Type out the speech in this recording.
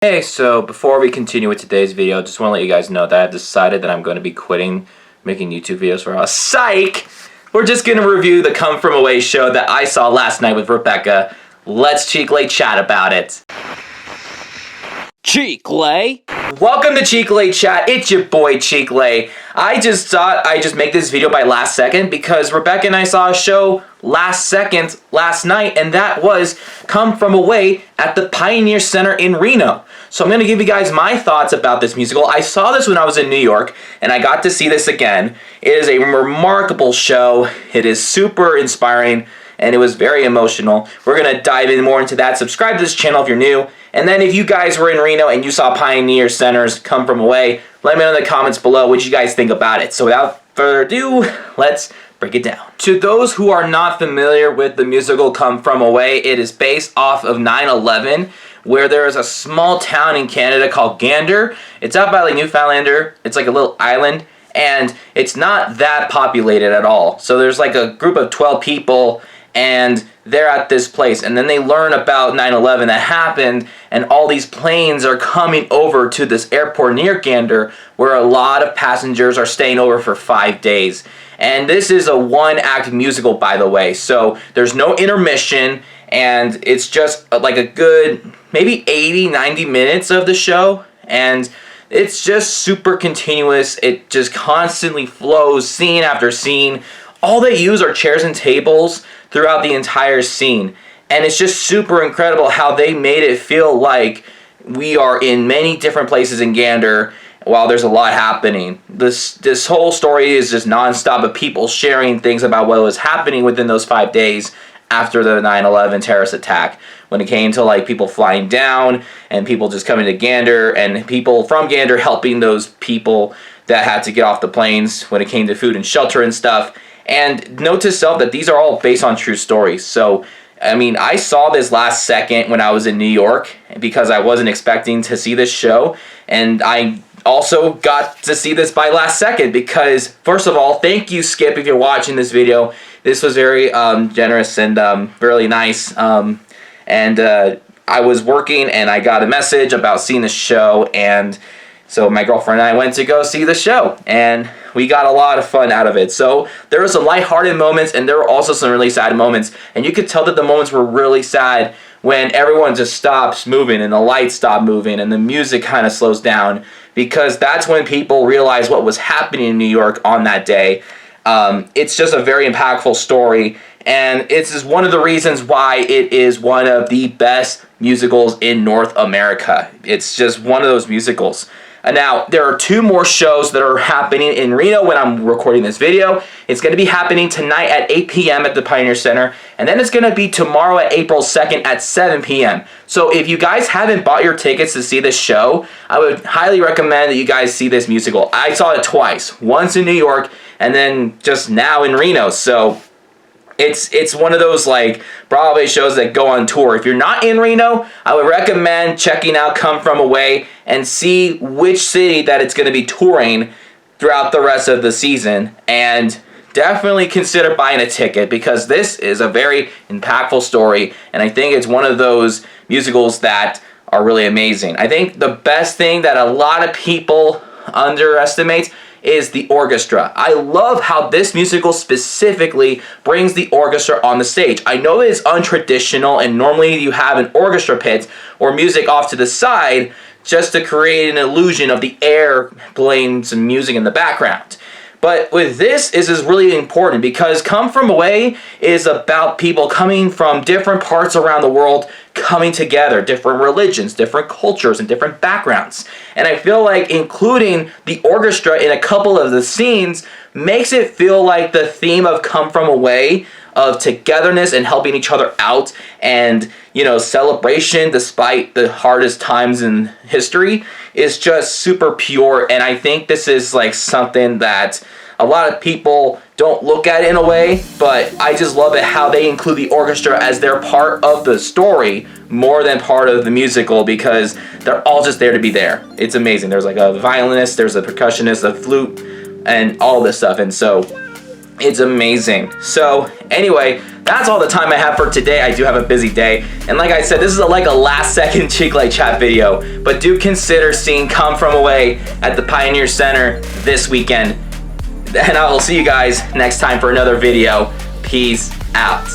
Hey, so before we continue with today's video, just want to let you guys know that I've decided that I'm going to be quitting making YouTube videos for us. Psych! We're just going to review the Come From Away show that I saw last night with Rebecca. Let's Chicle Chat about it. Chicle! Welcome to Chicle Chat. It's your boy Chicle. I just thought I'd just make this video by last second because Rebecca and I saw a show last night, and that was Come From Away at the Pioneer Center in Reno. So I'm going to give you guys my thoughts about this musical. I saw this when I was in New York, and I got to see this again. It is a remarkable show. It is super inspiring, and it was very emotional. We're going to dive in more into that. Subscribe to this channel if you're new. And then if you guys were in Reno and you saw Pioneer Center's Come From Away, let me know in the comments below what you guys think about it. So without further ado, let's break it down. To those who are not familiar with the musical Come From Away, it is based off of 9/11, where there is a small town in Canada called Gander. It's out by like Newfoundlander. It's like a little island, and it's not that populated at all. So there's like a group of 12 people, and they're at this place, and then they learn about 9/11 that happened, and all these planes are coming over to this airport near Gander, where a lot of passengers are staying over for 5 days. And this is a one-act musical, by the way, so there's no intermission, and it's just like a good maybe 80-90 minutes of the show, and it's just super continuous. It just constantly flows, scene after scene. All they use are chairs and tables throughout the entire scene, and it's just super incredible how they made it feel like we are in many different places in Gander while there's a lot happening. This whole story is just nonstop of people sharing things about what was happening within those 5 days after the 9/11 terrorist attack, when it came to like people flying down and people just coming to Gander, and people from Gander helping those people that had to get off the planes when it came to food and shelter and stuff. And note to self that these are all based on true stories. So, I mean, I saw this last second when I was in New York because I wasn't expecting to see this show. And I also got to see this by last second because, first of all, thank you, Skip, if you're watching this video. This was very generous and really nice. I was working and I got a message about seeing the show, and so my girlfriend and I went to go see the show, and we got a lot of fun out of it. So there were some lighthearted moments, and there were also some really sad moments. And you could tell that the moments were really sad when everyone just stops moving and the lights stop moving and the music kind of slows down, because that's when people realized what was happening in New York on that day. It's just a very impactful story, and it's just one of the reasons why it is one of the best musicals in North America. It's just one of those musicals. Now, there are 2 more shows that are happening in Reno when I'm recording this video. It's going to be happening tonight at 8 p.m. at the Pioneer Center, and then it's going to be tomorrow at April 2nd at 7 p.m. So if you guys haven't bought your tickets to see this show, I would highly recommend that you guys see this musical. I saw it twice, once in New York and then just now in Reno. So it's one of those like Broadway shows that go on tour. If you're not in Reno, I would recommend checking out Come From Away and see which city that it's going to be touring throughout the rest of the season. And definitely consider buying a ticket because this is a very impactful story, and I think it's one of those musicals that are really amazing. I think the best thing that a lot of people underestimate is the orchestra. I love how this musical specifically brings the orchestra on the stage. I know it's untraditional, and normally you have an orchestra pit or music off to the side just to create an illusion of the air playing some music in the background. But with this is really important because Come From Away is about people coming from different parts around the world coming together, different religions, different cultures, and different backgrounds. And I feel like including the orchestra in a couple of the scenes makes it feel like the theme of Come From Away, of togetherness and helping each other out, and, you know, celebration despite the hardest times in history, is just super pure. And I think this is like something that a lot of people don't look at in a way, but I just love it how they include the orchestra as their part of the story more than part of the musical, because they're all just there to be there. It's amazing. There's like a violinist, there's a percussionist, a flute, and all this stuff, and so it's amazing. So anyway, that's all the time I have for today. I do have a busy day. And like I said, this is like a last second Chicle Chat video. But do consider seeing Come From Away at the Pioneer Center this weekend. And I will see you guys next time for another video. Peace out.